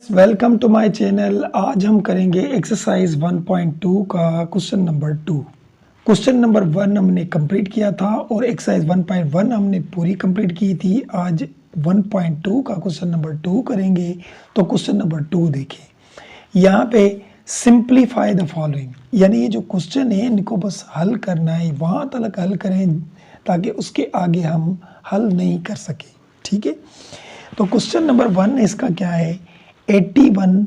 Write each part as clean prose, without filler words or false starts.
Welcome to my channel. आज हम करेंगे एक्सरसाइज 1.2 का क्वेश्चन नंबर 2। क्वेश्चन नंबर 1 हमने कंप्लीट किया था और एक्सरसाइज 1.1 हमने पूरी कंप्लीट की थी। आज 1.2 का क्वेश्चन नंबर 2 करेंगे। तो क्वेश्चन नंबर 2 देखिए, यहाँ पे सिंप्लीफाई द फॉलोइंग, यानी ये जो क्वेश्चन है इनको बस हल करना है, वहाँ तक हल करें ताकि उसके आगे हम हल नहीं कर सके। ठीक है, तो क्वेश्चन नंबर 1 इसका क्या है, 81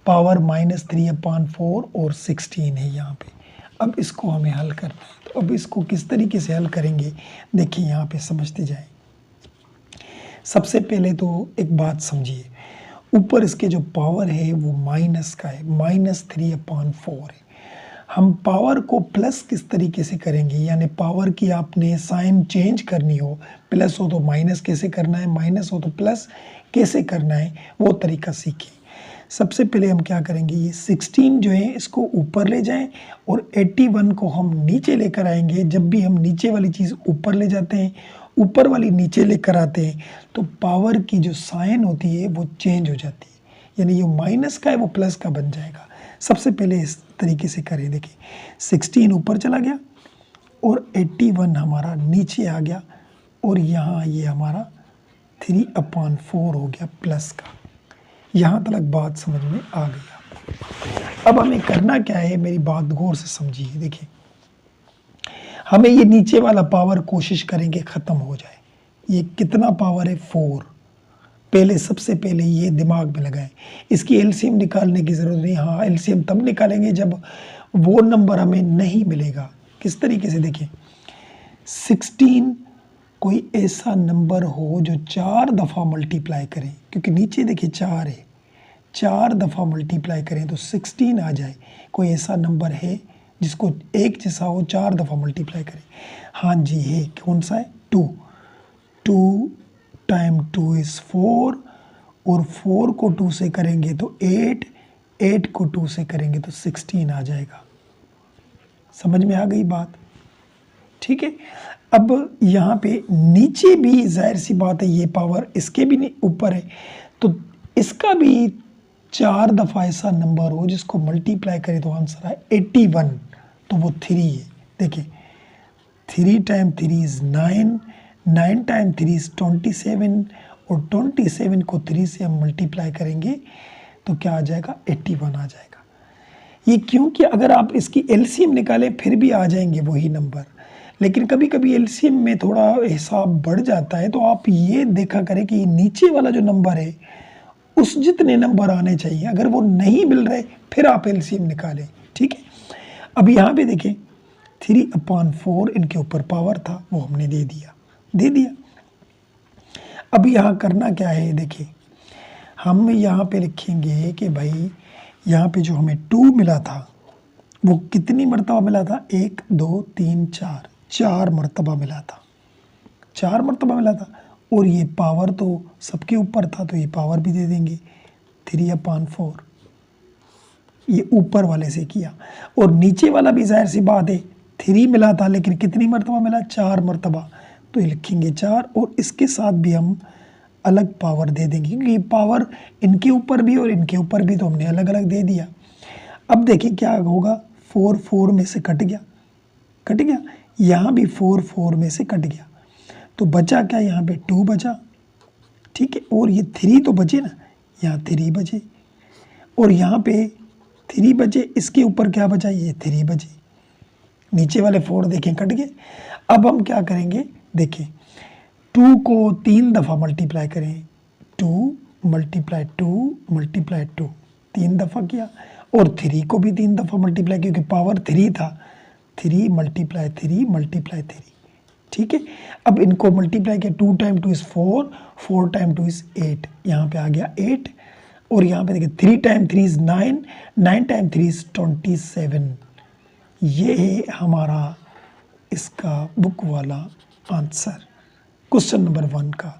पावर -3/4 और 16 है यहाँ पे। अब इसको हमें हल करना है, तो अब इसको किस तरीके से हल करेंगे देखिए, यहाँ पे समझते जाएं। सबसे पहले तो एक बात समझिए, ऊपर इसके जो पावर है वो माइनस का है, -3/4 है। हम पावर को प्लस किस तरीके से करेंगे, यानी पावर की आपने साइन चेंज करनी हो, प्लस हो तो माइनस कैसे करना है, माइनस हो तो प्लस कैसे करना है, वो तरीका सीखिए। सबसे पहले हम क्या करेंगे, ये 16 जो है इसको ऊपर ले जाएं और 81 को हम नीचे लेकर आएंगे। जब भी हम नीचे वाली चीज़ ऊपर ले जाते हैं, ऊपर वाली नीचे लेकर आते हैं, तो पावर की जो साइन होती है वो चेंज हो जाती है, यानी ये माइनस का है वो प्लस का बन जाएगा। सबसे पहले इस तरीके से करें, देखिए 16 ऊपर चला गया और 81 हमारा नीचे आ गया और यहाँ ये हमारा 3/4 हो गया प्लस का। यहाँ तक बात समझ में आ गई आपको। अब हमें करना क्या है, मेरी बात गौर से समझिए। देखिए, हमें ये नीचे वाला पावर कोशिश करेंगे ख़त्म हो जाए। ये कितना पावर है, 4। पहले सबसे पहले ये दिमाग में लगाएं, इसकी एलसीएम निकालने की ज़रूरत नहीं। हाँ, एलसीएम तब निकालेंगे जब वो नंबर हमें नहीं मिलेगा। किस तरीके से, देखिए 16 कोई ऐसा नंबर हो जो 4 दफ़ा मल्टीप्लाई करें, क्योंकि नीचे देखिए 4 है, 4 दफ़ा मल्टीप्लाई करें तो 16 आ जाए। कोई ऐसा नंबर है जिसको एक जैसा हो, 4 दफ़ा मल्टीप्लाई करें। हाँ जी है, कौन सा है, 2। 2 टाइम 2 इज़ 4 और 4 को 2 से करेंगे तो 8, 8 को 2 से करेंगे तो 16 आ जाएगा। समझ में आ गई बात, ठीक है। अब यहाँ पे नीचे भी जाहिर सी बात है, ये पावर इसके भी नहीं ऊपर है, तो इसका भी 4 दफ़ा ऐसा नंबर हो जिसको मल्टीप्लाई करें तो आंसर आए 81, तो वो 3 है। देखिए 3 टाइम 3 इज़ 9, 9 टाइम 3 इज़ 27 और 27 को 3 से हम मल्टीप्लाई करेंगे तो क्या आ जाएगा, 81 आ जाएगा। ये क्योंकि अगर आप इसकी एलसीएम निकालें फिर भी आ जाएंगे वही नंबर, लेकिन कभी कभी एलसीएम में थोड़ा हिसाब बढ़ जाता है, तो आप ये देखा करें कि नीचे वाला जो नंबर है उस जितने नंबर आने चाहिए, अगर वो नहीं मिल रहे फिर आप एलसीएम निकालें। ठीक है, अब यहाँ पे देखें 3/4 इनके ऊपर पावर था वो हमने दे दिया। अब यहाँ करना क्या है, देखिए हम यहाँ पे लिखेंगे कि भाई यहाँ पे जो हमें 2 मिला था वो कितनी मरतबा मिला था, 1 2 3 4, 4 मरतबा मिला था, 4 मरतबा मिला था। और ये पावर तो सबके ऊपर था तो ये पावर भी दे देंगे, 3/4 ये ऊपर वाले से किया। और नीचे वाला भी जाहिर सी बात है 3 मिला था, लेकिन कितनी मरतबा मिला, 4 मरतबा, तो ये लिखेंगे 4 और इसके साथ भी हम अलग पावर दे देंगे, क्योंकि ये पावर इनके ऊपर भी और इनके ऊपर भी तो हमने अलग अलग दे दिया। अब देखिए क्या होगा, 4 4 में से कट गया, यहाँ भी 4 4 में से कट गया, तो बचा क्या, यहाँ पे 2 बचा। ठीक है, और ये 3 तो बचे ना, यहाँ 3 बचे और यहाँ पे 3 बचे, इसके ऊपर क्या बचा, ये 3 बचे, नीचे वाले 4 देखें कट गए। अब हम क्या करेंगे, देखिए 2 को 3 दफ़ा मल्टीप्लाई करें, 2 मल्टीप्लाई 2 मल्टीप्लाई 2, 3 दफ़ा किया, और 3 को भी 3 दफ़ा मल्टीप्लाई, क्योंकि पावर 3 था, 3 मल्टीप्लाई 3 मल्टीप्लाई 3। ठीक है, अब इनको मल्टीप्लाई किया, 2 टाइम 2 इज़ 4, 4 टाइम 2 इज़ 8, यहाँ पे आ गया 8। और यहाँ पे देखिए 3 टाइम 3 इज़ 9, 9 टाइम 3 इज़ 27। ये है हमारा इसका बुक वाला आंसर क्वेश्चन नंबर 1 का।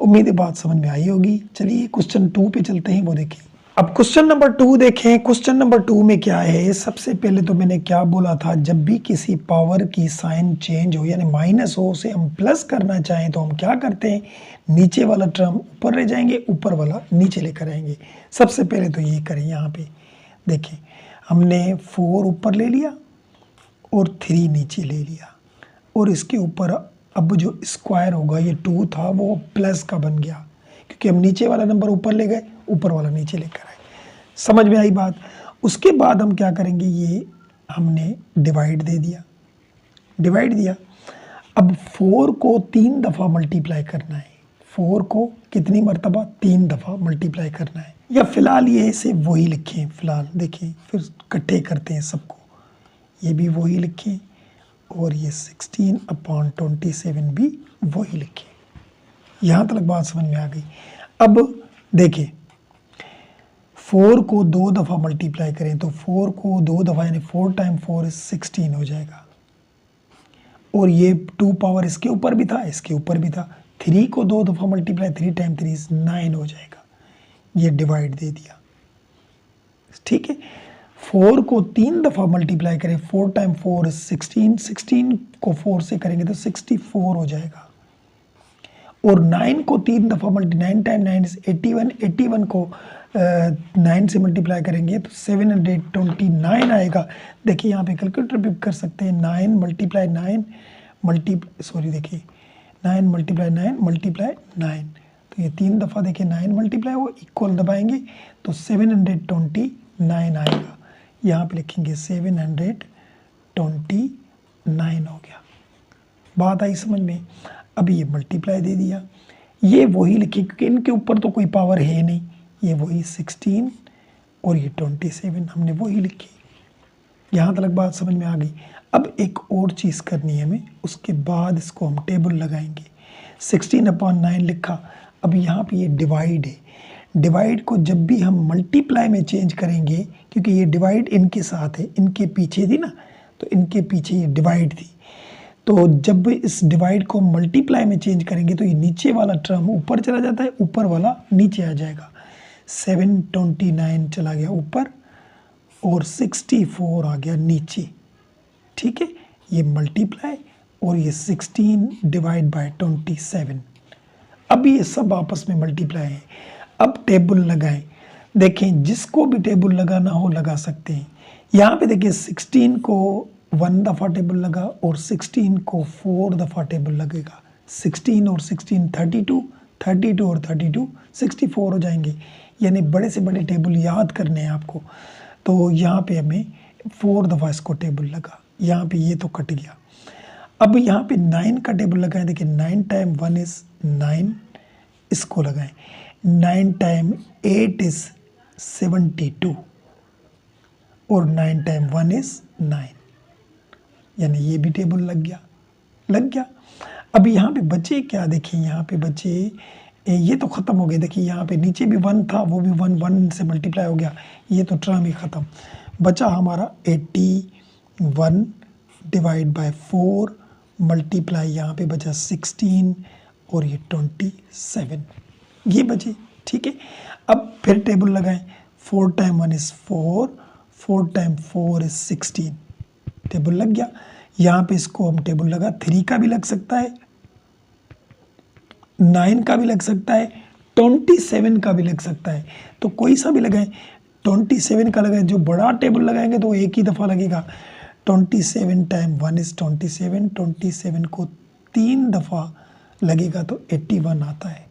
उम्मीद है बात समझ में आई होगी। चलिए क्वेश्चन 2 पे चलते हैं, वो देखिए। अब क्वेश्चन नंबर 2 देखें। क्वेश्चन नंबर 2 में क्या है, सबसे पहले तो मैंने क्या बोला था, जब भी किसी पावर की साइन चेंज हो यानी माइनस हो उसे हम प्लस करना चाहें तो हम क्या करते हैं, नीचे वाला टर्म ऊपर ले जाएंगे, ऊपर वाला नीचे लेकर आएंगे। सबसे पहले तो ये करें, यहाँ पे देखें हमने 4 ऊपर ले लिया और 3 नीचे ले लिया और इसके ऊपर अब जो स्क्वायर होगा, ये 2 था वो प्लस का बन गया क्योंकि हम नीचे वाला नंबर ऊपर ले गए, ऊपर वाला नीचे लेकर आए। समझ में आई बात। उसके बाद हम क्या करेंगे, ये हमने डिवाइड दे दिया, डिवाइड दिया। अब 4 को 3 दफ़ा मल्टीप्लाई करना है, 4 को कितनी मरतबा, 3 दफ़ा मल्टीप्लाई करना है। या फिलहाल ये इसे वही लिखें, फिलहाल देखें फिर इकट्ठे करते हैं सबको, ये भी वही लिखें और ये 16/27 भी वही लिखें। यहाँ तक बात समझ में आ गई। अब देखें 4 को 2 दफ़ा मल्टीप्लाई करें तो 4 को 2 दफ़ा यानी 4 टाइम 4 इज 16 हो जाएगा और ये 2 पावर इसके ऊपर भी था, इसके ऊपर भी था। 3 को 2 दफ़ा मल्टीप्लाई, 3 टाइम 3 इज 9 हो जाएगा। ये डिवाइड दे दिया, ठीक है। 4 को 3 दफ़ा मल्टीप्लाई करें, 4 टाइम 4 इज 16, 16 को 4 से करेंगे तो 64 हो जाएगा। और 9 को 3 दफ़ा 9 टाइम 9 इज 81, 81 को 9 से मल्टीप्लाई करेंगे तो 729 आएगा। देखिए यहाँ पे कैलकुलेटर भी कर सकते हैं, 9 मल्टीप्लाई 9 देखिए 9 मल्टीप्लाई 9 मल्टीप्लाई 9, तो ये 3 दफ़ा देखिए 9 मल्टीप्लाई वो इक्वल दबाएंगे तो 729 आएगा। यहाँ पे लिखेंगे 729 हो गया। बात आई समझ में। अब ये मल्टीप्लाई दे दिया, ये वही लिखे क्योंकि इनके ऊपर तो कोई पावर है नहीं, ये वही 16 और ये 27 हमने वही लिखी। यहाँ तक बात समझ में आ गई। अब एक और चीज़ करनी है हमें, उसके बाद इसको हम टेबल लगाएंगे। 16/9 लिखा। अब यहाँ पे ये डिवाइड है, डिवाइड को जब भी हम मल्टीप्लाई में चेंज करेंगे, क्योंकि ये डिवाइड इनके साथ है, इनके पीछे थी ना, तो इनके पीछे ये डिवाइड थी, तो जब इस डिवाइड को मल्टीप्लाई में चेंज करेंगे तो ये नीचे वाला टर्म ऊपर चला जाता है, ऊपर वाला नीचे आ जाएगा। 729 चला गया ऊपर और 64 आ गया नीचे, ठीक है। ये मल्टीप्लाई और ये 16 डिवाइड बाय 27। अब ये सब आपस में मल्टीप्लाई है। अब टेबल लगाएं, देखें जिसको भी टेबल लगाना हो लगा सकते हैं। यहाँ पे देखिए 16 को 1 दफ़ा टेबल लगा और 16 को 4 दफ़ा टेबल लगेगा। 16 और 16 32, 32 और 32 64 हो जाएंगे। यानी बड़े से बड़े टेबल याद करने हैं आपको। तो यहाँ पे हमें 4 दफ़ा इसको टेबल लगा, यहाँ पे ये तो कट गया। अब यहाँ पे 9 का टेबल लगाएं, देखिए 9 टाइम 1 इज़ 9, इसको लगाएं। 9 टाइम 8 इज़ 72 और 9 टाइम 1 इज़ 9, यानी ये भी टेबल लग गया। अब यहाँ पे बचे क्या, देखिए यहाँ पे बचे, ये तो ख़त्म हो गए। देखिए यहाँ पे नीचे भी 1 था, वो भी 1 से मल्टीप्लाई हो गया, ये तो टर्म ही ख़त्म। बचा हमारा 81 डिवाइड बाय 4 मल्टीप्लाई, यहाँ पे बचा 16 और ये 27, ये बचे, ठीक है। अब फिर टेबल लगाएं। 4 time 1 is 4, 4 time 4 is 16, table लग गया। यहाँ पे इसको हम टेबल लगा, 3 का भी लग सकता है, 9 का भी लग सकता है, 27 का भी लग सकता है, तो कोई सा भी लगाएं। 27 का लगाएं, जो बड़ा टेबल लगाएंगे तो एक ही दफ़ा लगेगा। 27 टाइम 1 इज़ 27, 27 को 3 दफ़ा लगेगा तो 81 आता है,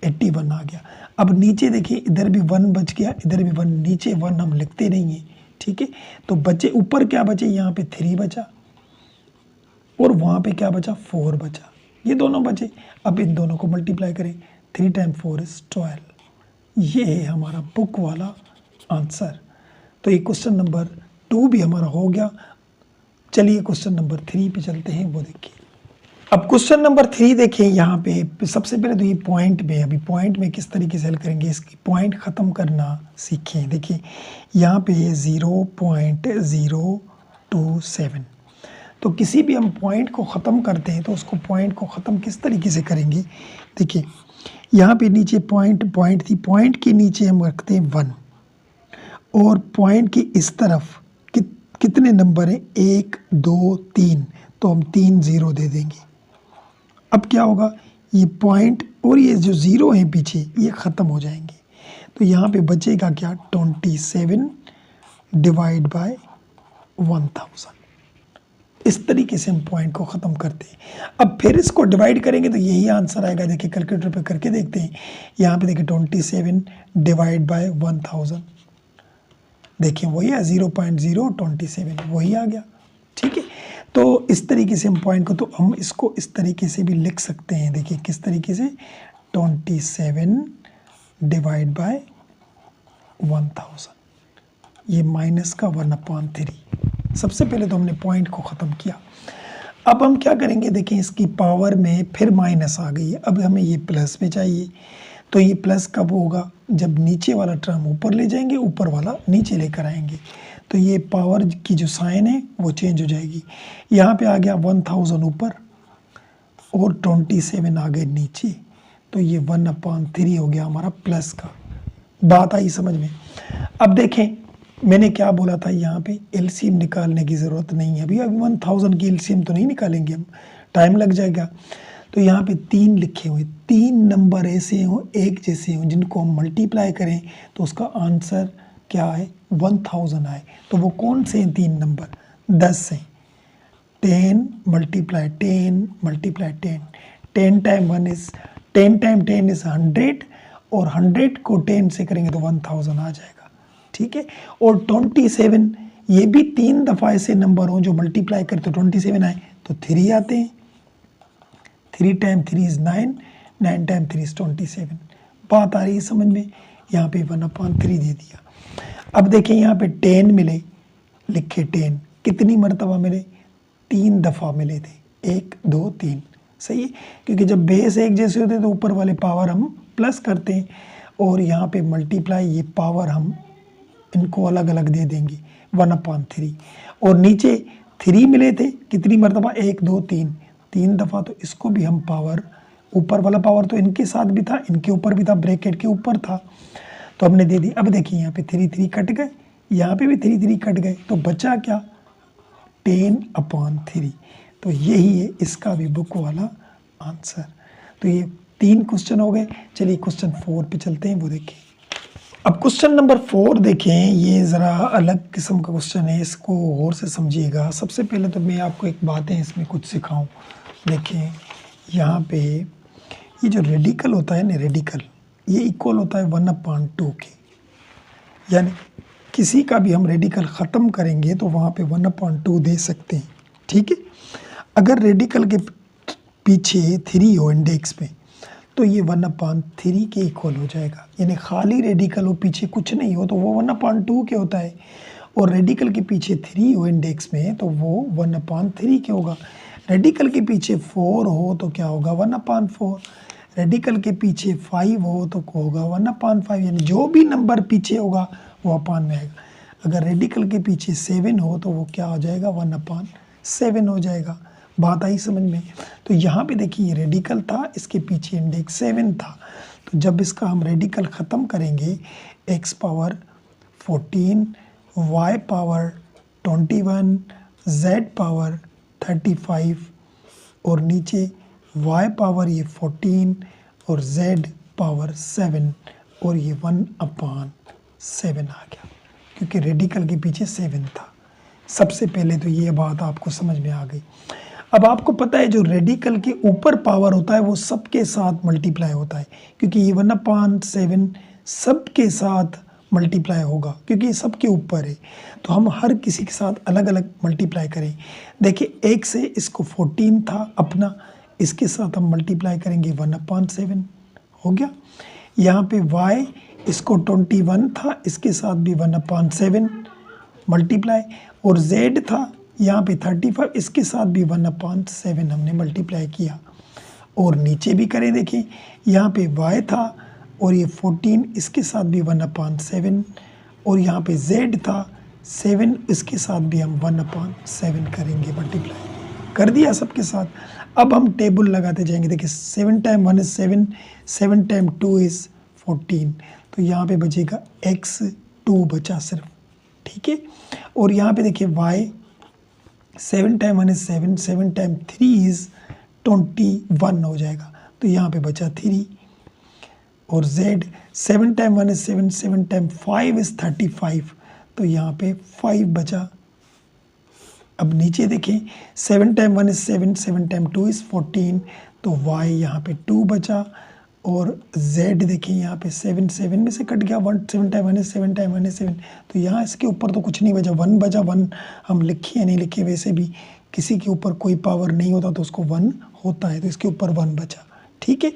81 आ गया। अब नीचे देखिए इधर भी 1 बच गया, इधर भी 1, नीचे 1 हम लिखते नहीं हैं, ठीक है। तो बचे ऊपर क्या बचे, यहाँ पे 3 बचा और वहाँ पे क्या बचा, 4 बचा, ये दोनों बचे। अब इन दोनों को मल्टीप्लाई करें, 3 टाइम 4 इज़ 12, ये है हमारा बुक वाला आंसर। तो ये क्वेश्चन नंबर 2 भी हमारा हो गया। चलिए क्वेश्चन नंबर 3 पे चलते हैं, वो देखिए। अब क्वेश्चन नंबर 3 देखें, यहाँ पे सबसे पहले तो ये पॉइंट में, अभी पॉइंट में किस तरीके से हल करेंगे, इसकी पॉइंट ख़त्म करना सीखें। देखिए यहाँ पे 0.027, तो किसी भी हम पॉइंट को ख़त्म करते हैं तो उसको पॉइंट को ख़त्म किस तरीके से करेंगे। देखिए यहाँ पे नीचे पॉइंट थी, पॉइंट के नीचे हम रखते हैं 1 और पॉइंट की इस तरफ कितने नंबर हैं, 1 2 3, तो हम 3 0 दे देंगे। अब क्या होगा, ये पॉइंट और ये जो 0 हैं पीछे ये ख़त्म हो जाएंगे, तो यहाँ पे बचेगा क्या, 27 डिवाइड बाय 1000। इस तरीके से हम पॉइंट को ख़त्म करते हैं। अब फिर इसको डिवाइड करेंगे तो यही आंसर आएगा। देखिए कैलकुलेटर पे करके देखते हैं। यहाँ पे देखिए 27 डिवाइड बाय 1000, देखिए वही है 0.027, वही आ गया। ठीक है, तो इस तरीके से हम पॉइंट को, तो हम इसको इस तरीके से भी लिख सकते हैं। देखिए किस तरीके से, 27 डिवाइड बाय 1000, ये माइनस का 1/3। सबसे पहले तो हमने पॉइंट को ख़त्म किया। अब हम क्या करेंगे, देखिए इसकी पावर में फिर माइनस आ गई है, अब हमें ये प्लस में चाहिए। तो ये प्लस कब होगा, जब नीचे वाला टर्म ऊपर ले जाएंगे, ऊपर वाला नीचे लेकर आएंगे, तो ये पावर की जो साइन है वो चेंज हो जाएगी। यहाँ पे आ गया 1000 ऊपर और 27 आ गए नीचे, तो ये 1/3 हो गया हमारा प्लस का। बात आई समझ में। अब देखें मैंने क्या बोला था, यहाँ पे एलसीएम निकालने की ज़रूरत नहीं है अभी 1000 की एलसीएम तो नहीं निकालेंगे हम, टाइम लग जाएगा। तो यहाँ पे 3 लिखे हुए, 3 नंबर ऐसे हों एक जैसे हों जिनको हम मल्टीप्लाई करें तो उसका आंसर क्या है, 1000 आए। तो वो कौन से हैं 3 नंबर, 10 हैं। 10 multiply 10 multiply 10, 10 time 1 is 10 time 10 is 100, और 100 को 10 से करेंगे तो 1000 आ जाएगा। ठीक है, और 27 ये भी 3 दफ़ा ऐसे नंबर हों जो मल्टीप्लाई करते तो 27 आए, तो 3 आते हैं। 3 टाइम 3 इज़ 9, 9 टाइम 3 इज़ 27। बात आ रही है समझ में। यहाँ पे 1/3 दे दिया। अब देखें यहाँ पे 10 मिले, लिखे 10 कितनी मरतबा मिले, 3 दफ़ा मिले थे, 1 2 3। सही है, क्योंकि जब बेस एक जैसे होते तो ऊपर वाले पावर हम प्लस करते हैं, और यहाँ पे मल्टीप्लाई ये पावर हम इनको अलग अलग दे देंगे 1/3। और नीचे 3 मिले थे कितनी मरतबा, 1 2 3, 3 दफ़ा, तो इसको भी हम पावर, ऊपर वाला पावर तो इनके साथ भी था, इनके ऊपर भी था, ब्रैकेट के ऊपर था, तो हमने दे दी। अब देखिए यहाँ पे 3 3 कट गए, यहाँ पे भी 3 3 कट गए, तो बचा क्या, 10/3। तो यही है इसका भी बुक वाला आंसर। तो ये 3 क्वेश्चन हो गए। चलिए क्वेश्चन 4 पे चलते हैं, वो देखिए। अब क्वेश्चन नंबर 4 देखें, ये ज़रा अलग किस्म का क्वेश्चन है, इसको गौर से समझिएगा। सबसे पहले तो मैं आपको एक बात है इसमें कुछ सिखाऊं। देखें यहाँ पे ये जो रेडिकल होता है ना, रेडिकल ये इक्वल होता है 1/2 के, यानी किसी का भी हम रेडिकल ख़त्म करेंगे तो वहाँ पे 1/2 दे सकते हैं। ठीक है, अगर रेडिकल के पीछे 3 हो इंडेक्स में तो ये 1/3 के इक्वल हो जाएगा, यानी खाली रेडिकल हो पीछे कुछ नहीं हो तो वो 1/2 के होता है, और रेडिकल के पीछे 3 हो इंडेक्स में तो वो 1/3 के होगा। रेडिकल के पीछे 4 हो तो क्या होगा, 1/4। रेडिकल के पीछे 5 हो तो होगा 1/5, यानी जो भी नंबर पीछे होगा वो अपान में आएगा। अगर रेडिकल के पीछे 7 हो तो वो क्या हो जाएगा, 1/7 हो जाएगा। बात आई समझ में। तो यहाँ पे देखिए रेडिकल था, इसके पीछे इंडेक्स 7 था, तो जब इसका हम रेडिकल ख़त्म करेंगे, x power 14, y power 21, z power 35, और नीचे y पावर ये 14 और z पावर 7, और ये 1/7 आ गया, क्योंकि रेडिकल के पीछे 7 था। सबसे पहले तो ये बात आपको समझ में आ गई। अब आपको पता है जो रेडिकल के ऊपर पावर होता है वो सबके साथ मल्टीप्लाई होता है, क्योंकि ये 1/7 सबके साथ मल्टीप्लाई होगा, क्योंकि ये सबके ऊपर है, तो हम हर किसी के साथ अलग अलग मल्टीप्लाई करें। देखिए 1 से इसको 14 था अपना, इसके साथ हम मल्टीप्लाई करेंगे 1/7 हो गया। यहाँ पे y इसको 21 था, इसके साथ भी 1/7 मल्टीप्लाई, और z था यहाँ पे 35, इसके साथ भी 1/7 हमने मल्टीप्लाई किया। और नीचे भी करें, देखें यहाँ पे y था और ये 14, इसके साथ भी 1/7, और यहाँ पे z था 7, इसके साथ भी हम 1/7 करेंगे मल्टीप्लाई। कर दिया सबके साथ। अब हम टेबल लगाते जाएंगे। देखिए 7 टाइम 1 इज़ 7, 7 टाइम 2 इज़ 14, तो यहाँ पे बचेगा x2 बचा सिर्फ, ठीक है। और यहाँ पे देखिए y 7 time 1 is 7, 7 time 3 is 21 हो जाएगा, तो यहाँ पे बचा 3। और z 7 time 1 is 7, 7 time 5 is 35, तो यहाँ पे 5 बचा। अब नीचे देखें 7 टाइम 1 इज़ 7, 7 टाइम 2 इज़ 14, तो y यहाँ पे 2 बचा। और z देखें यहाँ पे 7 7 में से कट गया, 1 7 टाइम 1 इज़ 7 टाइम 1 इज़ 7, तो यहाँ इसके ऊपर तो कुछ नहीं बचा, 1 बचा। 1 हम लिखे या नहीं लिखे, वैसे भी किसी के ऊपर कोई पावर नहीं होता तो उसको 1 होता है, तो इसके ऊपर 1 बचा, ठीक है।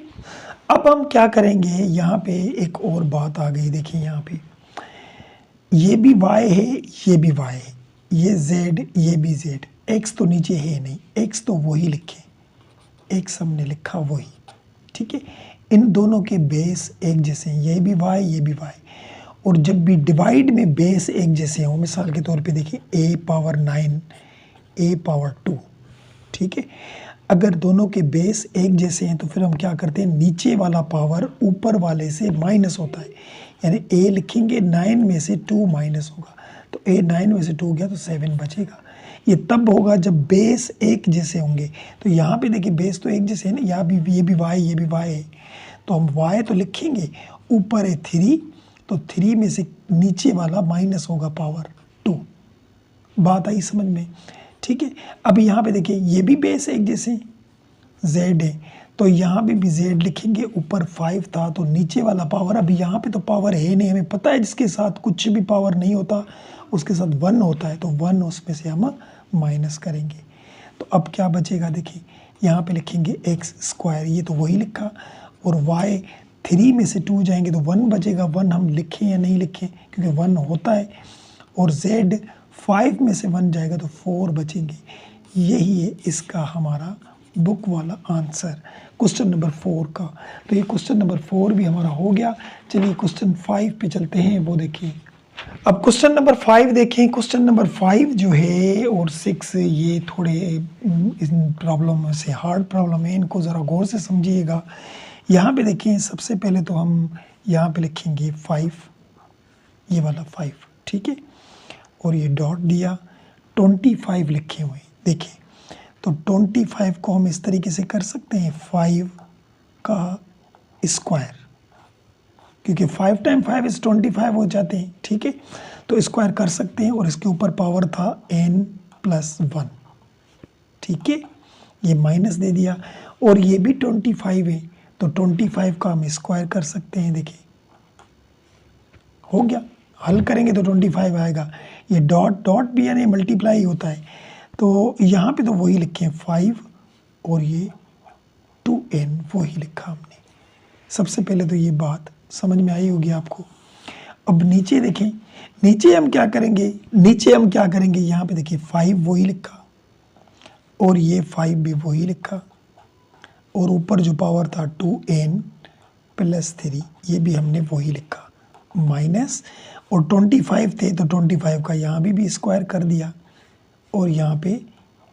अब हम क्या करेंगे, यहाँ पे एक और बात आ गई। देखिए यहाँ पे ये भी y है, ये भी y है, ये z, ये भी z, x तो नीचे है नहीं, x तो वही लिखे, x हमने लिखा वही, ठीक है। इन दोनों के बेस एक जैसे हैं, ये भी y, ये भी y। और जब भी डिवाइड में बेस एक जैसे हों, मिसाल के तौर पे देखिए a पावर 9, a पावर 2, ठीक है। अगर दोनों के बेस एक जैसे हैं तो फिर हम क्या करते हैं, नीचे वाला पावर ऊपर वाले से माइनस होता है, यानी a लिखेंगे 9 में से 2 माइनस होगा, तो a 9 में से 2 गया तो 7 बचेगा। ये तब होगा जब बेस एक जैसे होंगे। तो यहाँ पे देखिए बेस तो एक जैसे है ना, यहाँ भी ये भी y, ये भी y है, तो हम y तो लिखेंगे, ऊपर है 3, तो 3 में से नीचे वाला माइनस होगा पावर 2। बात आई समझ में, ठीक है। अब यहाँ पे देखिए ये भी बेस एक जैसे z है, तो यहाँ पे भी z लिखेंगे, ऊपर 5 था तो नीचे वाला पावर, अभी यहाँ पे तो पावर है नहीं, हमें पता है जिसके साथ कुछ भी पावर नहीं होता उसके साथ 1 होता है, तो 1 उसमें से हम माइनस करेंगे। तो अब क्या बचेगा, देखिए यहाँ पे लिखेंगे x स्क्वायर, ये तो वही लिखा, और y 3 में से 2 जाएंगे तो 1 बचेगा। 1 हम लिखें या नहीं लिखें क्योंकि 1 होता है, और z 5 में से 1 जाएगा तो 4 बचेंगे। यही है इसका हमारा बुक वाला आंसर क्वेश्चन नंबर 4 का। तो ये क्वेश्चन नंबर 4 भी हमारा हो गया। चलिए क्वेश्चन 5 पे चलते हैं, वो देखिए। अब क्वेश्चन नंबर 5 देखें। क्वेश्चन नंबर 5 जो है और 6 ये थोड़े इन प्रॉब्लम से हार्ड प्रॉब्लम है, इनको ज़रा गौर से समझिएगा। यहाँ पे देखें, सबसे पहले तो हम यहाँ पे लिखेंगे 5, ये वाला 5, ठीक है, और ये डॉट दिया, 25 लिखे हुए। देखिए तो 25 को हम इस तरीके से कर सकते हैं 5 का स्क्वायर, क्योंकि 5 टाइम 5 इज 25 हो जाते हैं, ठीक है, तो स्क्वायर कर सकते हैं। और इसके ऊपर पावर था n+1, ठीक है, ये माइनस दे दिया, और ये भी 25 है तो 25 का हम स्क्वायर कर सकते हैं। देखिए हो गया, हल करेंगे तो 25 आएगा। ये डॉट डॉट भी यानी मल्टीप्लाई होता है, तो यहाँ पे तो वही लिखे 5 और ये 2n वही लिखा हमने। सबसे पहले तो ये बात समझ में आई होगी आपको। अब नीचे देखें, नीचे हम क्या करेंगे, यहाँ पे देखिए 5 वही लिखा और ये 5 भी वही लिखा, और ऊपर जो पावर था 2n+3 ये भी हमने वही लिखा, माइनस, और 25 थे तो 25 का यहाँ भी स्क्वायर कर दिया, और यहाँ पे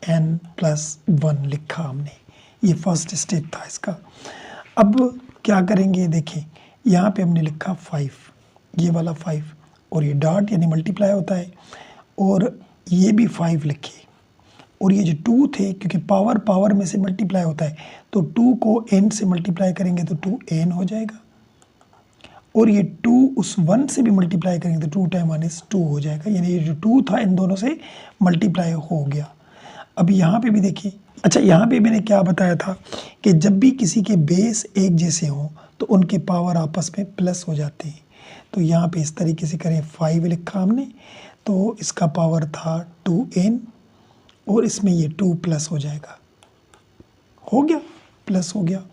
n+1 लिखा हमने। ये फर्स्ट स्टेप था इसका। अब क्या करेंगे, देखें यहाँ पे हमने लिखा 5, ये वाला 5, और ये डॉट यानी मल्टीप्लाई होता है, और ये भी 5 लिखे, और ये जो 2 थे, क्योंकि पावर में से मल्टीप्लाई होता है, तो 2 को n से मल्टीप्लाई करेंगे तो 2n हो जाएगा, और ये 2 उस 1 से भी मल्टीप्लाई करेंगे तो 2 टाइम 1 इज 2 हो जाएगा, यानी ये जो 2 था इन दोनों से मल्टीप्लाई हो गया। अब यहाँ पे भी देखिए, अच्छा यहाँ पे मैंने क्या बताया था कि जब भी किसी के बेस एक जैसे हों तो उनके पावर आपस में प्लस हो जाते हैं। तो यहाँ पे इस तरीके से करें, 5 लिखा हमने, तो इसका पावर था 2n, और इसमें ये 2 प्लस हो जाएगा, हो गया, प्लस हो गया।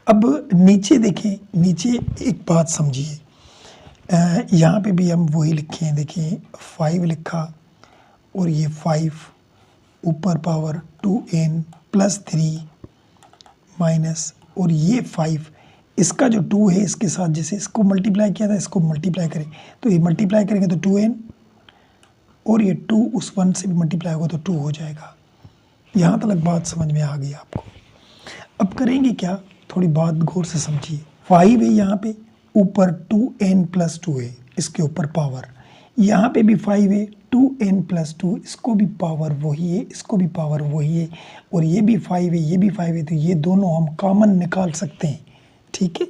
अब नीचे देखें, नीचे एक बात समझिए, यहाँ पे भी हम वही लिखे हैं। देखिए 5 लिखा और ये 5 ऊपर पावर 2n+3 माइनस, और ये 5 इसका जो 2 है इसके साथ जैसे इसको मल्टीप्लाई किया था इसको मल्टीप्लाई करें, तो ये मल्टीप्लाई करेंगे तो 2n, और ये 2 उस 1 से भी मल्टीप्लाई होगा तो 2 हो जाएगा। यहाँ तक बात समझ में आ गई आपको। अब करेंगे क्या, थोड़ी बात गौर से समझिए। 5 है यहाँ पे, ऊपर 2n+2 है, इसके ऊपर पावर, यहाँ पे भी 5 है, 2n+2, इसको भी पावर वही है, इसको भी पावर वही है, और ये भी 5 है, ये भी 5 है, तो ये दोनों हम कॉमन निकाल सकते हैं। ठीक है,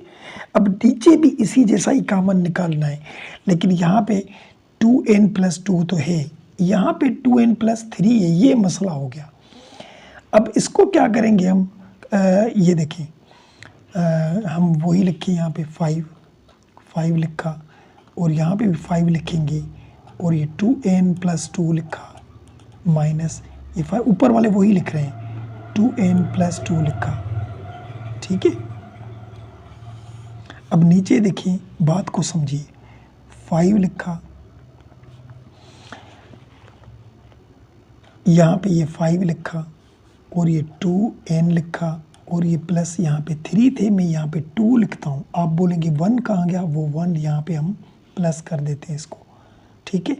अब नीचे भी इसी जैसा ही कॉमन निकालना है, लेकिन यहाँ पे 2n+2 तो है, यहाँ पे 2n+3 है, ये मसला हो गया। अब इसको क्या करेंगे हम, ये देखें, हम वही लिखें, यहाँ पे 5 लिखा, और यहाँ पे भी 5 लिखेंगे, और ये 2n+2 लिखा, माइनस ये 5, ऊपर वाले वही लिख रहे हैं, 2n+2 लिखा। ठीक है, अब नीचे देखिए, बात को समझिए, 5 लिखा, यहाँ पे ये 5 लिखा, और ये 2n लिखा, और ये प्लस यहाँ पे 3 थे, मैं यहाँ पे 2 लिखता हूँ। आप बोलेंगे 1 कहाँ गया, वो 1 यहाँ पे हम प्लस कर देते हैं इसको। ठीक है,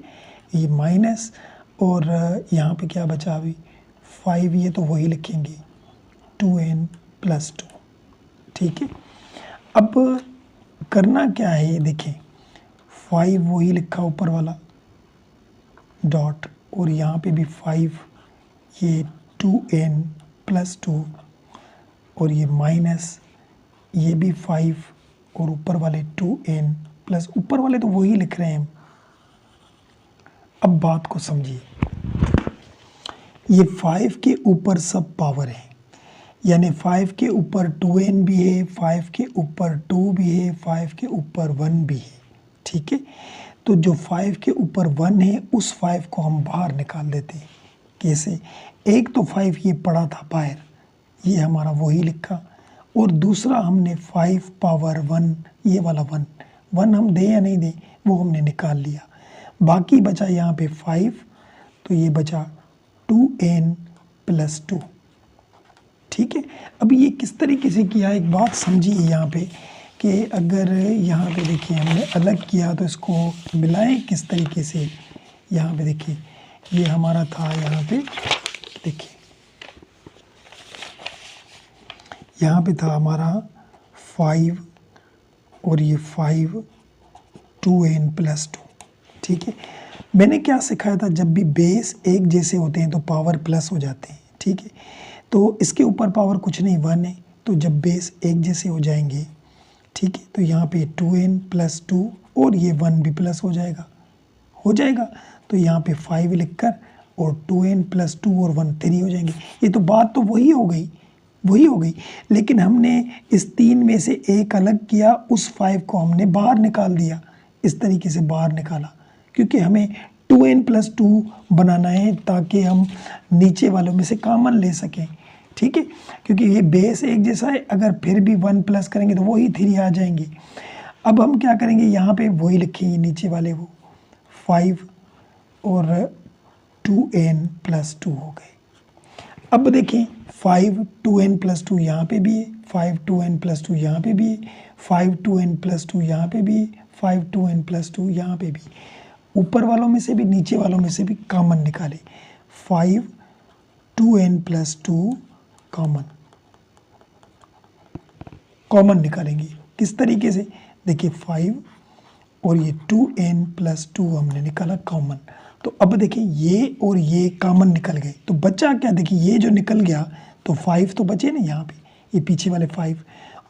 ये माइनस, और यहाँ पे क्या बचा अभी 5, ये तो वही लिखेंगे 2n+2। ठीक है, अब करना क्या है, ये देखें, 5 वही लिखा ऊपर वाला डॉट, और यहाँ पे भी 5, ये 2n+2, और ये माइनस, ये भी 5, और ऊपर वाले 2n प्लस, ऊपर वाले तो वही लिख रहे हैं हम। अब बात को समझिए, ये 5 के ऊपर सब पावर है, यानी 5 के ऊपर 2n भी है, 5 के ऊपर 2 भी है, 5 के ऊपर 1 भी है। ठीक है, तो जो 5 के ऊपर 1 है, उस 5 को हम बाहर निकाल देते हैं। कैसे, एक तो 5 ये पड़ा था बाहर, ये हमारा वही लिखा, और दूसरा हमने 5 पावर 1, ये वाला 1 हम दें या नहीं दें, वो हमने निकाल लिया। बाकी बचा यहाँ पे 5, तो ये बचा 2n+2। ठीक है, अब ये किस तरीके से किया, एक बात समझिए यहाँ पे, कि अगर यहाँ पे देखिए हमने अलग किया तो इसको मिलाएं किस तरीके से। यहाँ पे देखिए, ये हमारा था, यहाँ पे देखिए, यहाँ पे था हमारा 5, और ये 5 2n+2। ठीक है, मैंने क्या सिखाया था, जब भी बेस एक जैसे होते हैं तो पावर प्लस हो जाते हैं। ठीक है, तो इसके ऊपर पावर कुछ नहीं, 1 है, तो जब बेस एक जैसे हो जाएंगे, ठीक है, तो यहाँ पे 2n+2, और ये 1 भी प्लस हो जाएगा, तो यहाँ पे 5 लिखकर, और 2n+2 और 1 3 हो जाएंगे। ये तो बात तो वही हो गई, लेकिन हमने इस 3 में से एक अलग किया, उस 5 को हमने बाहर निकाल दिया, इस तरीके से बाहर निकाला, क्योंकि हमें 2n+2 बनाना है, ताकि हम नीचे वालों में से कॉमन ले सकें। ठीक है, क्योंकि ये बेस एक जैसा है, अगर फिर भी 1 प्लस करेंगे तो वही 3 आ जाएंगे। अब हम क्या करेंगे, यहाँ पे वही लिखेंगे, नीचे वाले वो 5 और 2n+2 हो गए। अब देखें, 5 2n+2 यहाँ पे भी है, 5 2n+2 यहाँ पे भी है, 5 2n+2 यहाँ पे भी है, 5 2n+2 यहाँ पे भी। ऊपर वालों में से भी, नीचे वालों में से भी कॉमन निकाले, 5 2n+2 कॉमन निकालेंगे। किस तरीके से, देखिए 5 और ये 2n+2 हमने निकाला कॉमन। तो अब देखिए, ये और ये कॉमन निकल गए, तो बचा क्या, देखिए ये जो निकल गया, तो 5 तो बचे ना यहाँ पे, ये पीछे वाले 5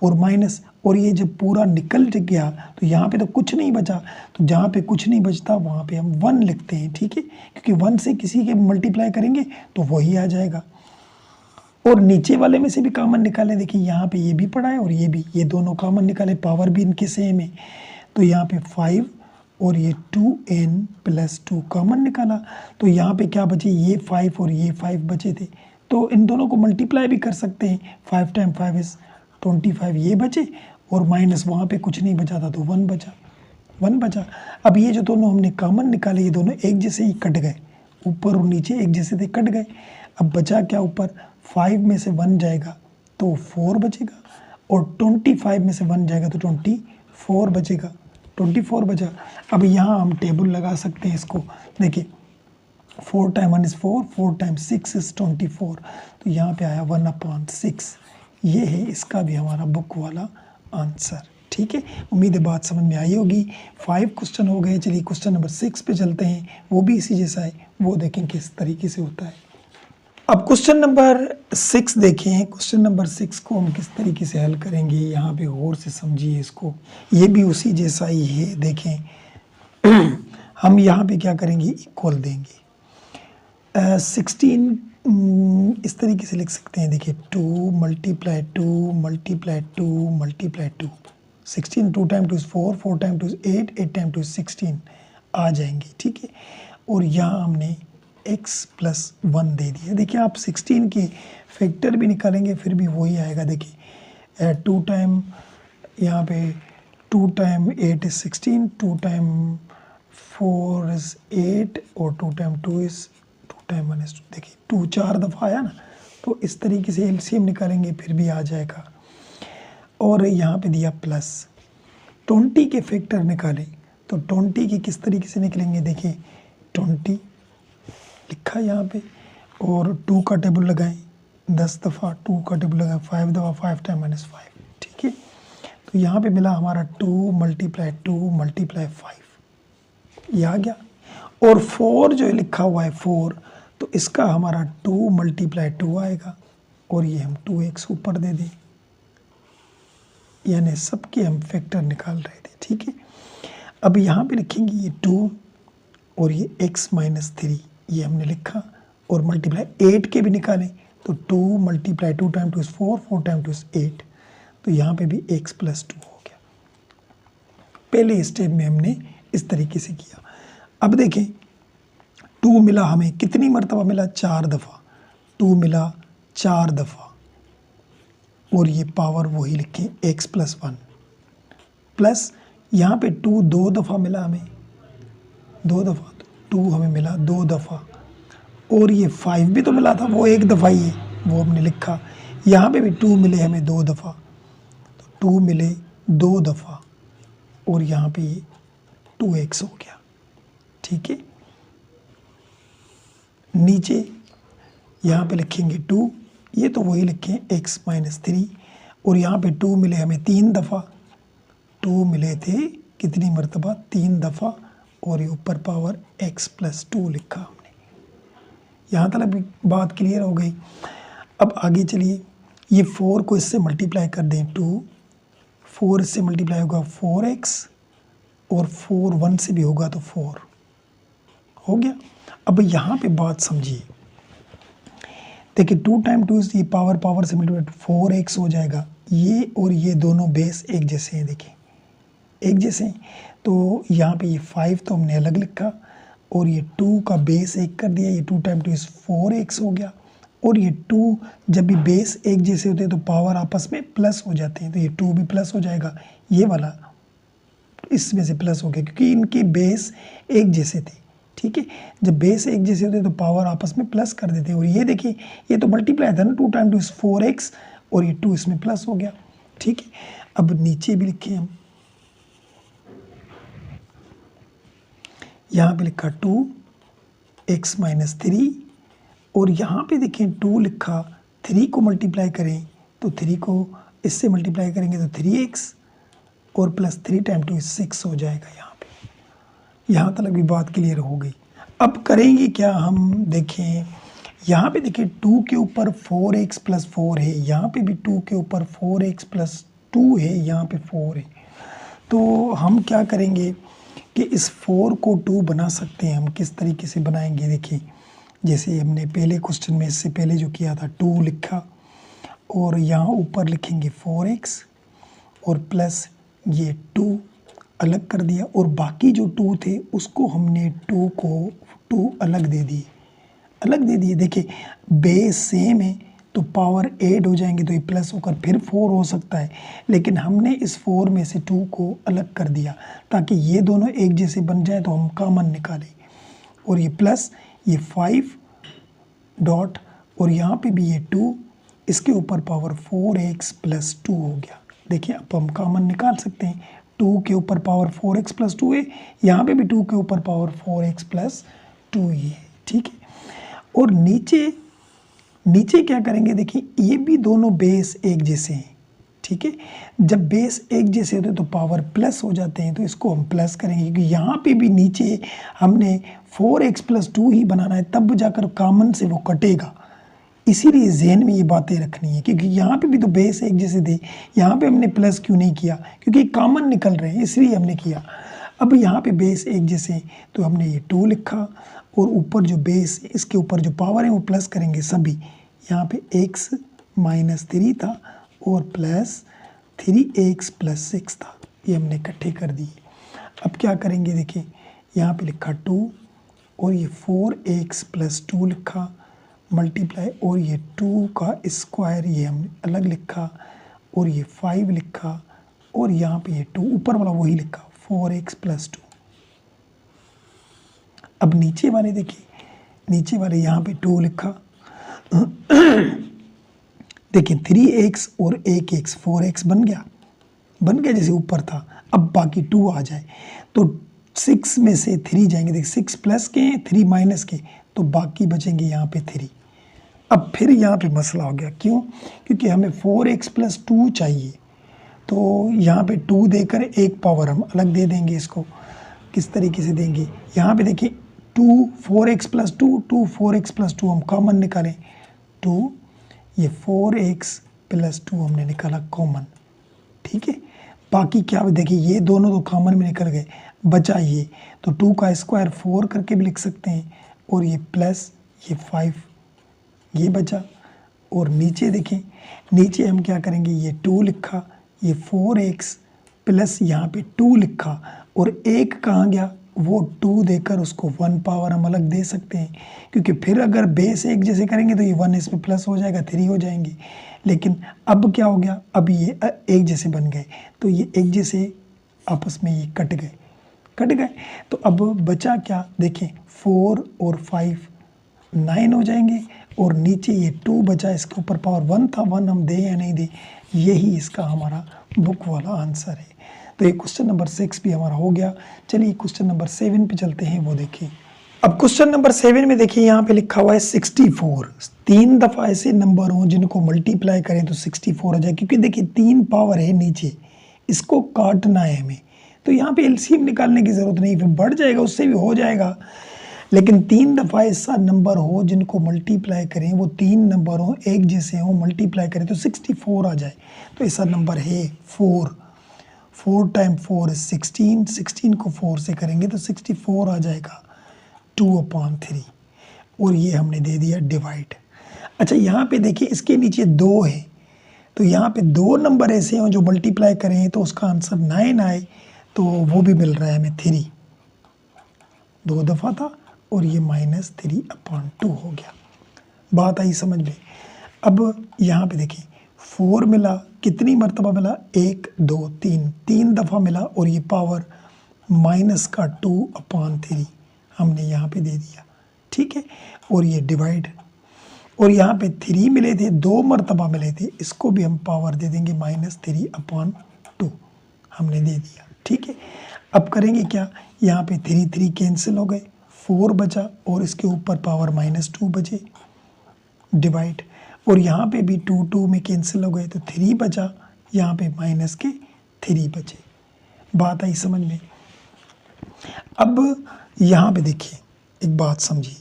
और माइनस, और ये जब पूरा निकल गया तो यहाँ पे तो कुछ नहीं बचा, तो जहाँ पे कुछ नहीं बचता वहाँ पे हम 1 लिखते हैं। ठीक है, क्योंकि 1 से किसी के मल्टीप्लाई करेंगे तो वही आ जाएगा। और नीचे वाले में से भी कॉमन निकाले, देखिए यहाँ पे ये भी पड़ा है और ये भी, ये दोनों कॉमन निकाले, पावर भी इनके सेम है, तो यहाँ पे 5 और ये 2n+2 कॉमन निकाला, तो यहाँ पे क्या बचे, ये 5 और ये 5 बचे थे, तो इन दोनों को मल्टीप्लाई भी कर सकते हैं। 5 टाइम 5 इज़ 25, ये बचे, और माइनस वहाँ पे कुछ नहीं बचा था तो 1 बचा। अब ये जो दोनों हमने कॉमन निकाले, ये दोनों एक जैसे ही कट गए, ऊपर और नीचे एक जैसे थे, कट गए। अब बचा क्या, ऊपर 5 में से 1 जाएगा तो 4 बचेगा, और 25 में से 1 जाएगा तो 24 बचेगा, 24 बचा। अब यहाँ हम टेबल लगा सकते हैं इसको, देखिए 4 टाइम 1 इज़ 4, 4 टाइम 6 इज़ 24, तो यहाँ पे आया 1/6। ये है इसका भी हमारा बुक वाला आंसर। ठीक है, उम्मीद है बात समझ में आई होगी। 5 क्वेश्चन हो गए। चलिए क्वेश्चन नंबर 6 पे चलते हैं, वो भी इसी जैसा है, वो देखें किस तरीके से होता है। अब क्वेश्चन नंबर 6 देखें। क्वेश्चन नंबर 6 को हम किस तरीके से हल करेंगे, यहाँ पे गौर से समझिए इसको। ये भी उसी जैसा ही है, देखें हम यहाँ पे क्या करेंगे, इक्वल देंगे। 16 इस तरीके से लिख सकते हैं, देखिए 2 multiply 2 multiply 2 multiply 2, 16 2 time 2 is 4, 4 time 2 is 8, 8 time 2 is 16 आ जाएंगे। ठीक है, और यहाँ हमने x प्लस 1 दे दिया। देखिए आप 16 के फैक्टर भी निकालेंगे फिर भी वही आएगा। देखिए 2 टाइम यहाँ पे 2 टाइम 8 इज़ 16, 2 टाइम 4 इज़ 8 और 2 टाइम 2 इज़ 2 टाइम 1 इज़ 2। देखिए 2 4 दफ़ा आया ना, तो इस तरीके से एलसीएम निकालेंगे फिर भी आ जाएगा। और यहाँ पे दिया प्लस 20 के फैक्टर निकालें, तो 20 के किस तरीके से निकलेंगे, देखिए 20 लिखा यहाँ पे, और 2 का टेबल लगाएं 10 दफ़ा, 2 का टेबल लगाएं 5 दफ़ा, 5 टाइम -5। ठीक है, तो यहाँ पे मिला हमारा 2 मल्टीप्लाई 2 मल्टीप्लाई 5, ये आ गया। और 4 जो लिखा हुआ है 4, तो इसका हमारा 2 मल्टीप्लाई 2 आएगा, और ये हम 2x ऊपर दे दें, यानी सबके हम फैक्टर निकाल रहे थे। ठीक है, अब यहाँ पे लिखेंगे ये 2 और ये x माइनस 3, ये हमने लिखा, और मल्टीप्लाई 8 के भी निकालें, तो 2 multiply 2 time 2 is 4, 4 time 2 is 8, तो यहाँ पे भी x प्लस 2 हो गया। पहले स्टेप में हमने इस तरीके से किया। अब देखें 2 मिला हमें कितनी मरतबा मिला, 4 दफ़ा, 2 मिला 4 दफ़ा, और ये पावर वही लिखें x प्लस 1, प्लस यहाँ पे 2 2 दफ़ा मिला हमें, 2 दफ़ा, 2 हमें मिला 2 दफ़ा, और ये 5 भी तो मिला था, वो 1 दफ़ा ही है, वो हमने लिखा। यहाँ पे भी 2 मिले हमें 2 दफ़ा, तो 2 मिले 2 दफ़ा, और यहाँ पे ये 2x हो गया। ठीक है, नीचे यहाँ पे लिखेंगे 2, ये तो वही लिखें x माइनस 3, और यहाँ पे 2 मिले हमें 3 दफ़ा, 2 मिले थे कितनी मरतबा, 3 दफ़ा, और ये ऊपर पावर x प्लस 2 लिखा हमने। यहाँ तक भी बात क्लियर हो गई। अब आगे चलिए, ये 4 को इससे मल्टीप्लाई कर दें, 2 4 इससे मल्टीप्लाई होगा 4x, और 4 1 से भी होगा तो 4 हो गया। अब यहाँ पे बात समझिए, देखिए 2 टाइम 2 ये पावर से मल्टीप्लाई 4x हो जाएगा। ये और ये दोनों बेस एक जैसे हैं, देखिए एक जैसे हैं, तो यहाँ पे ये 5 तो हमने अलग लिखा, और ये 2 का बेस एक कर दिया, ये 2 टाइम 2 इज़ 4x हो गया। और ये 2 जब भी बेस एक जैसे होते हैं तो पावर आपस में प्लस हो जाते हैं, तो ये 2 भी प्लस हो जाएगा, ये वाला इसमें से प्लस हो गया, क्योंकि इनके बेस एक जैसे थे। ठीक है, जब बेस एक जैसे होते हैं तो पावर आपस में प्लस कर देते हैं। और ये देखिए, ये तो मल्टीप्लाई था ना, 2 टाइम 2 इज़ 4x, और ये 2 इसमें प्लस हो गया। ठीक है, अब नीचे भी लिखे हम, यहाँ पे लिखा 2x माइनस 3, और यहाँ पे देखें 2 लिखा, 3 को मल्टीप्लाई करें तो 3 को इससे मल्टीप्लाई करेंगे तो 3x, और प्लस 3 टाइम 2 इज़ 6 हो जाएगा। यहाँ पे यहाँ तक भी बात क्लियर हो गई। अब करेंगे क्या हम, देखें यहाँ पे देखिए 2 के ऊपर 4x प्लस 4 है, यहाँ पे भी 2 के ऊपर 4x प्लस 2 है, यहाँ पे 4 है। तो हम क्या करेंगे कि इस 4 को 2 बना सकते हैं। हम किस तरीके से बनाएंगे, देखिए जैसे हमने पहले क्वेश्चन में इससे पहले जो किया था, 2 लिखा, और यहाँ ऊपर लिखेंगे 4x, और प्लस ये 2 अलग कर दिया, और बाकी जो 2 थे उसको हमने 2 को 2 अलग दे दिए। देखिए बेस सेम है तो पावर ऐड हो जाएंगे, तो ये प्लस होकर फिर 4 हो सकता है, लेकिन हमने इस 4 में से 2 को अलग कर दिया ताकि ये दोनों एक जैसे बन जाए, तो हम कॉमन निकालें। और ये प्लस ये 5 डॉट, और यहाँ पे भी ये 2, इसके ऊपर पावर 4x प्लस 2 हो गया। देखिए अब हम कॉमन निकाल सकते हैं, 2 के ऊपर पावर 4x प्लस 2 है, यहाँ पे भी 2 के ऊपर पावर 4x प्लस 2 ही है। ठीक है। और नीचे नीचे क्या करेंगे, देखिए ये भी दोनों बेस एक जैसे हैं, ठीक है। जब बेस एक जैसे होते हैं तो पावर प्लस हो जाते हैं, तो इसको हम प्लस करेंगे क्योंकि यहाँ पे भी नीचे हमने 4x + 2 ही बनाना है, तब जाकर कॉमन से वो कटेगा। इसीलिए ज़हन में ये बातें रखनी है, क्योंकि यहाँ पे भी तो बेस एक जैसे थे, यहाँ पे हमने प्लस क्यों नहीं किया, क्योंकि कॉमन निकल रहे हैं इसलिए हमने किया। अब यहाँ पे बेस एक जैसे, तो हमने ये 2 लिखा और ऊपर जो बेस इसके ऊपर जो पावर है वो प्लस करेंगे सभी। यहाँ पे x - 3 था और प्लस 3x + 6 था, ये हमने इकट्ठे कर दिए। अब क्या करेंगे, देखिए यहाँ पे लिखा 2 और ये 4x + 2 लिखा मल्टीप्लाई, और ये 2 का स्क्वायर ये हमने अलग लिखा, और ये 5 लिखा, और यहाँ पे ये 2 ऊपर वाला वही लिखा 4x + 2। अब नीचे वाले देखिए, नीचे वाले यहाँ पे 2 लिखा देखिए 3x और 1x 4x बन गया जैसे ऊपर था। अब बाकी 2 आ जाए तो 6 में से 3 जाएंगे, देखिए 6 प्लस के 3 माइनस के, तो बाकी बचेंगे यहाँ पे 3। अब फिर यहाँ पे मसला हो गया, क्यों? क्योंकि हमें 4x + 2 चाहिए, तो यहाँ पे 2 देकर एक पावर हम अलग दे देंगे। इसको किस तरीके से देंगे, यहाँ पे देखिए 2 4x + 2 4x + 2 हम कॉमन निकालें, 2 ये 4x + 2 हमने निकाला कॉमन, ठीक है। बाकी क्या देखिए ये दोनों तो कॉमन में निकल गए, बचा ये, तो 2 का स्क्वायर 4 करके भी लिख सकते हैं, और ये प्लस ये 5 ये बचा। और नीचे देखें, नीचे हम क्या करेंगे, ये 2 लिखा, ये 4x प्लस यहाँ पे 2 लिखा, और 1 कहाँ गया, वो 2 देकर उसको 1 पावर हम अलग दे सकते हैं, क्योंकि फिर अगर बेस एक जैसे करेंगे तो ये 1 इसमें प्लस हो जाएगा, 3 हो जाएंगे। लेकिन अब क्या हो गया, अब ये एक जैसे बन गए, तो ये एक जैसे आपस में ये कट गए। तो अब बचा क्या, देखें 4 और 5 9 हो जाएंगे, और नीचे ये 2 बचा, इसके ऊपर पावर 1 था, 1 हम दें या नहीं दें, यही इसका हमारा बुक वाला आंसर है। तो ये क्वेश्चन नंबर 6 भी हमारा हो गया। चलिए क्वेश्चन नंबर 7 पे चलते हैं, वो देखिए। अब क्वेश्चन नंबर 7 में देखिए यहाँ पे लिखा हुआ है 64। 3 दफ़ा ऐसे नंबर हों जिनको मल्टीप्लाई करें तो 64 हो जाए, क्योंकि देखिए 3 पावर है नीचे, इसको काटना है हमें, तो यहाँ पे एलसीएम निकालने की ज़रूरत नहीं, फिर बढ़ जाएगा, उससे भी हो जाएगा। लेकिन 3 दफ़ा ऐसा नंबर हो जिनको मल्टीप्लाई करें, वो 3 नंबर हो एक जैसे हो, मल्टीप्लाई करें तो 64 आ जाए। तो ऐसा नंबर है 4 × 4 is 16, 16 को 4 से करेंगे तो 64 आ जाएगा 2/3, और ये हमने दे दिया डिवाइड। अच्छा यहाँ पे देखिए इसके नीचे 2 है, तो यहाँ पे 2 नंबर ऐसे हों जो मल्टीप्लाई करें तो उसका आंसर 9 आए, तो वो भी मिल रहा है हमें 3, 2 दफ़ा था, और ये -3/2 हो गया। बात आई समझ में? अब यहाँ पे देखिए 4 मिला, कितनी मरतबा मिला, 1 2 3 दफ़ा मिला, और ये पावर -2/3 हमने यहाँ पे दे दिया, ठीक है। और ये डिवाइड, और यहाँ पे 3 मिले थे, 2 मरतबा मिले थे, इसको भी हम पावर दे देंगे -3/2 हमने दे दिया, ठीक है। अब करेंगे क्या, यहाँ पे 3 कैंसिल हो गए, 4 बचा, और इसके ऊपर पावर -2 बचे, डिवाइड, और यहाँ पे भी 2 में कैंसिल हो गए तो 3 बचा, यहाँ पे -3 बचे। बात आई समझ में? अब यहाँ पे देखिए एक बात समझिए,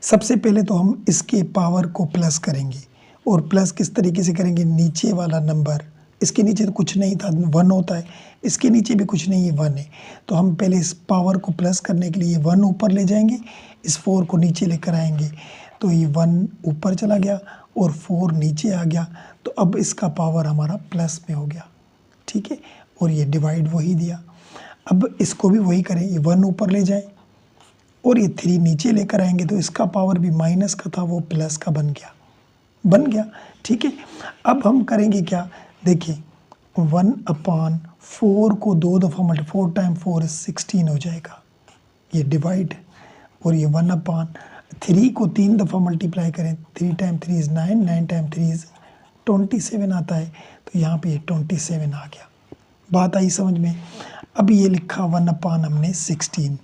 सबसे पहले तो हम इसके पावर को प्लस करेंगे, और प्लस किस तरीके से करेंगे, नीचे वाला नंबर, इसके नीचे तो कुछ नहीं था, 1 होता है, इसके नीचे भी कुछ नहीं है, 1 है, तो हम पहले इस पावर को प्लस करने के लिए 1 ऊपर ले जाएंगे, इस 4 को नीचे लेकर आएंगे, तो ये 1 ऊपर चला गया और 4 नीचे आ गया, तो अब इसका पावर हमारा प्लस में हो गया, ठीक है। और ये डिवाइड वही दिया, अब इसको भी वही करें, ये 1 ऊपर ले जाएं और ये 3 नीचे लेकर आएंगे, तो इसका पावर भी माइनस का था, वो प्लस का बन गया, ठीक है। अब हम करेंगे क्या, देखिए 1/4 को 2 दफ़ा 4 × 4 is 16 हो जाएगा, ये डिवाइड, और ये 1/3 को 3 दफ़ा मल्टीप्लाई करें, 3 × 3 is 9, 9 × 3 is 27 आता है, तो यहाँ पे ये 27 आ गया। बात आई समझ में? अब ये लिखा 1/16,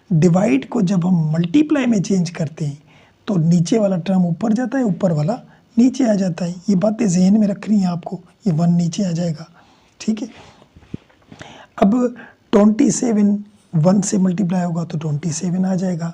डिवाइड को जब हम मल्टीप्लाई में चेंज करते हैं तो नीचे वाला टर्म ऊपर जाता है, ऊपर वाला नीचे आ जाता है। ये बातें जहन में रखनी है आपको, ये 1 नीचे आ जाएगा, ठीक है। अब 27 1 से मल्टीप्लाई होगा तो 27 आ जाएगा,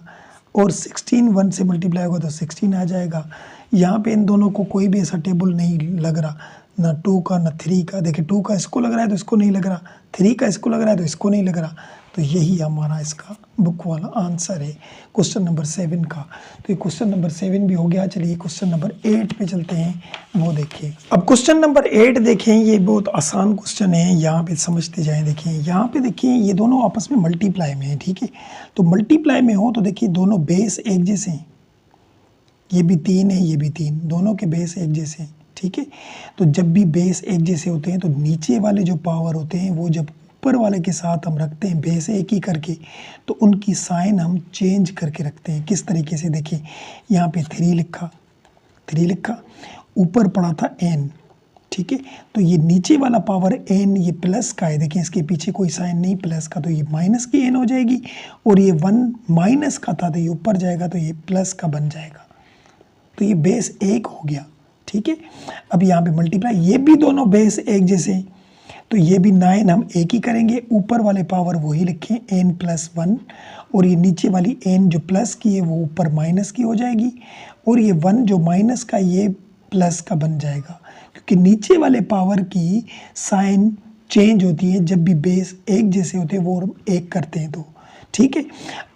और 16 1 से मल्टीप्लाई होगा तो 16 आ जाएगा। यहाँ पे इन दोनों को कोई भी ऐसा टेबल नहीं लग रहा, ना 2 का ना 3 का। देखिए 2 का इसको लग रहा है तो इसको नहीं लग रहा, 3 का इसको लग रहा है तो इसको नहीं लग रहा। तो यही हमारा इसका बुक वाला आंसर है क्वेश्चन नंबर 7 का। तो ये क्वेश्चन नंबर 7 भी हो गया। चलिए क्वेश्चन नंबर 8 पे चलते हैं, वो देखिए। अब क्वेश्चन नंबर 8 देखें, ये बहुत आसान क्वेश्चन है, यहाँ पे समझते जाएं। देखिए यहाँ पे देखिए ये दोनों आपस में मल्टीप्लाई में है, ठीक है। तो मल्टीप्लाई में हो तो देखिए दोनों बेस एक जैसे हैं, ये भी 3 है, ये भी 3, दोनों के बेस एक जैसे हैं, ठीक है। तो जब भी बेस एक जैसे होते हैं तो नीचे वाले जो पावर होते हैं वो जब ऊपर वाले के साथ हम रखते हैं बेस एक ही करके, तो उनकी साइन हम चेंज करके रखते हैं। किस तरीके से, देखिए यहाँ पे 3 लिखा, ऊपर पड़ा था n, ठीक है। तो ये नीचे वाला पावर n ये प्लस का है, देखिए इसके पीछे कोई साइन नहीं प्लस का, तो ये माइनस की n हो जाएगी, और ये 1 माइनस का था तो ये ऊपर जाएगा तो ये प्लस का बन जाएगा। तो ये बेस 1 हो गया, ठीक है। अब यहाँ पे मल्टीप्लाई, ये भी दोनों बेस एक जैसे हैं, तो ये भी 9 हम एक ही करेंगे, ऊपर वाले पावर वही लिखें n + 1, और ये नीचे वाली n जो प्लस की है वो ऊपर माइनस की हो जाएगी, और ये 1 जो माइनस का ये प्लस का बन जाएगा, क्योंकि नीचे वाले पावर की साइन चेंज होती है जब भी बेस एक जैसे होते हैं, वो हम एक करते हैं तो, ठीक है।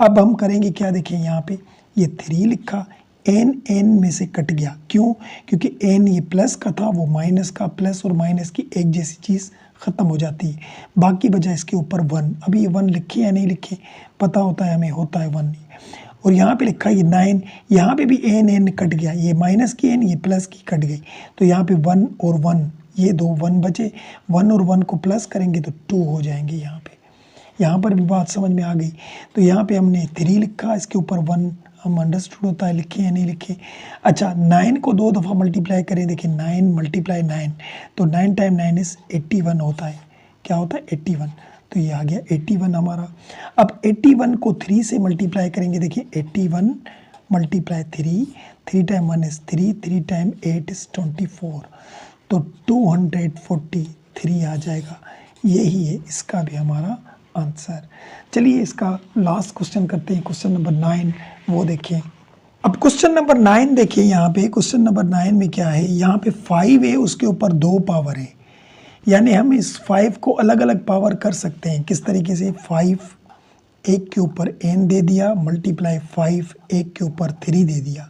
अब हम करेंगे क्या, देखिए यहाँ पे ये 3 लिखा, n में से कट गया, क्यों, क्योंकि n ये प्लस का था, वो माइनस का, प्लस और माइनस की एक जैसी चीज़ ख़त्म हो जाती है, बाकी बचा इसके ऊपर 1। अभी ये 1 लिखे या नहीं लिखे पता होता है हमें, होता है 1। और यहाँ पे लिखा ये 9, यहाँ पे भी n कट गया, ये माइनस की n ये प्लस की कट गई, तो यहाँ पे 1 और 1 ये 2 1 बचे, 1 और 1 को प्लस करेंगे तो 2 हो जाएंगे। यहाँ पर भी बात समझ में आ गई। तो यहाँ पे हमने 3 लिखा, इसके ऊपर 1 हम अंडरस्टूड होता है लिखे या नहीं लिखे। अच्छा 9 को 2 दफ़ा मल्टीप्लाई करें, देखिए 9 × 9, तो 9 × 9 इज़ 81 होता है। क्या होता है 81, तो ये आ गया 81 हमारा। अब 81 को 3 से मल्टीप्लाई करेंगे, देखिए 81 × 3, 3 × 1 इज़ 3, 3 × 8 इज़ 24, तो 243 आ जाएगा। यही है इसका भी हमारा आंसर। चलिए इसका लास्ट क्वेश्चन करते हैं, क्वेश्चन नंबर 9, वो देखिए। अब क्वेश्चन नंबर 9 देखिए, यहाँ पे क्वेश्चन नंबर 9 में क्या है, यहाँ पे 5 है, उसके ऊपर 2 पावर है, यानी हम इस 5 को अलग अलग पावर कर सकते हैं। किस तरीके से, 5 1 के ऊपर n दे दिया, मल्टीप्लाई 5 1 के ऊपर 3 दे दिया।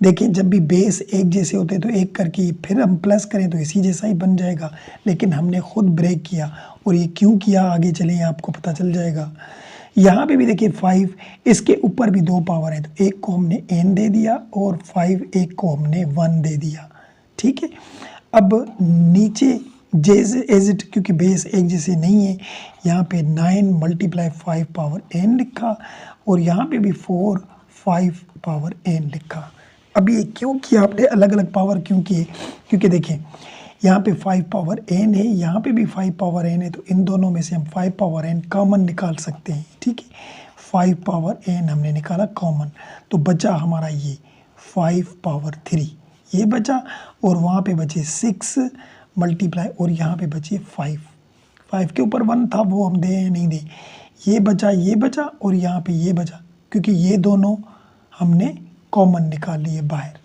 देखिए जब भी बेस एक जैसे होते हैं तो एक करके फिर हम प्लस करें तो इसी जैसा ही बन जाएगा, लेकिन हमने खुद ब्रेक किया, और ये क्यों किया आगे चलें आपको पता चल जाएगा। यहाँ पे भी देखिए 5, इसके ऊपर भी 2 पावर है, तो एक को हमने n दे दिया और 5 एक को हमने 1 दे दिया, ठीक है। अब नीचे एज इट, क्योंकि बेस एक जैसे नहीं है, यहाँ पे 9 × 5 पावर n लिखा, और यहाँ पे भी 4 5 पावर n लिखा। अब ये क्यों किया आपने अलग अलग पावर क्यों किए, क्योंकि देखिए यहाँ पे 5 पावर n है, यहाँ पे भी 5 पावर n है, तो इन दोनों में से हम 5 पावर n कॉमन निकाल सकते हैं, ठीक है। 5 पावर n हमने निकाला कॉमन, तो बचा हमारा ये 5 पावर 3 ये बचा, और वहाँ पे बचे 6 मल्टीप्लाई, और यहाँ पे बचे 5 के ऊपर 1 था, वो हम दे या नहीं दे, ये बचा और यहाँ पे ये बचा, क्योंकि ये दोनों हमने कॉमन निकाल लिए बाहर,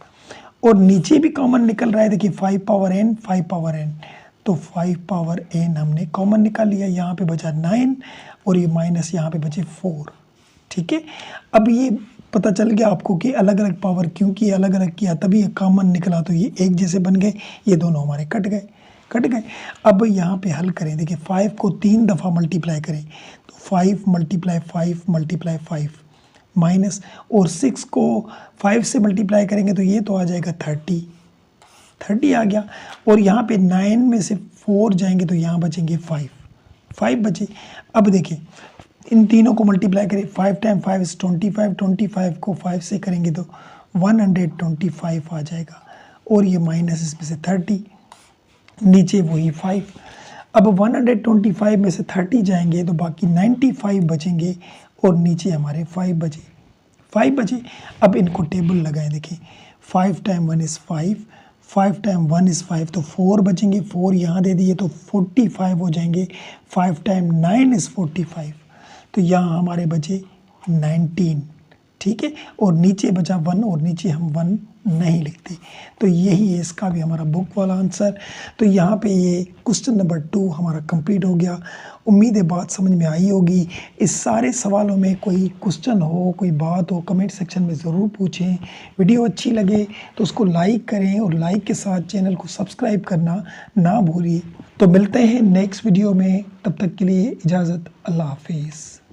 और नीचे भी कॉमन निकल रहा है। देखिए 5 पावर n 5 पावर n, तो 5 पावर n हमने कॉमन निकाल लिया, यहाँ पे बचा 9, और ये माइनस यहाँ पे बचे 4, ठीक है। अब ये पता चल गया आपको कि अलग अलग पावर क्योंकि अलग अलग किया तभी ये कॉमन निकला, तो ये एक जैसे बन गए, ये दोनों हमारे कट गए। अब यहाँ पे हल करें, देखिए 5 को 3 दफ़ा मल्टीप्लाई करें, तो 5 × 5 माइनस, और 6 को 5 से मल्टीप्लाई करेंगे तो ये तो आ जाएगा 30 आ गया, और यहाँ पे 9 में से 4 जाएंगे तो यहाँ बचेंगे 5 बचे। अब देखिए इन तीनों को मल्टीप्लाई करें, 5 × 5 इज़ 25, 25 को 5 से करेंगे तो 125 आ जाएगा, और ये माइनस इसमें से 30, नीचे वही 5। अब 125 में से 30 जाएंगे तो बाकी 95 बचेंगे, और नीचे हमारे 5 बजे 5 बजे। अब इनको टेबल लगाएं, देखिए 5 टाइम 1 इज़ 5, 5 टाइम 1 इज़ 5, तो 4 बचेंगे, 4 यहाँ दे दिए तो 45 हो जाएंगे। 5 टाइम 9 इज़ 45, तो यहाँ हमारे बचे 19, ठीक है। और नीचे बचा 1 और नीचे हम 1 नहीं लिखते, तो यही है इसका भी हमारा बुक वाला आंसर। तो यहाँ पे ये क्वेश्चन नंबर 2 हमारा कंप्लीट हो गया। उम्मीद है बात समझ में आई होगी। इस सारे सवालों में कोई क्वेश्चन हो, कोई बात हो, कमेंट सेक्शन में ज़रूर पूछें। वीडियो अच्छी लगे तो उसको लाइक करें और लाइक के साथ चैनल को सब्सक्राइब करना ना भूलिए। तो मिलते हैं नेक्स्ट वीडियो में, तब तक के लिए इजाज़त, अल्लाह हाफिज़।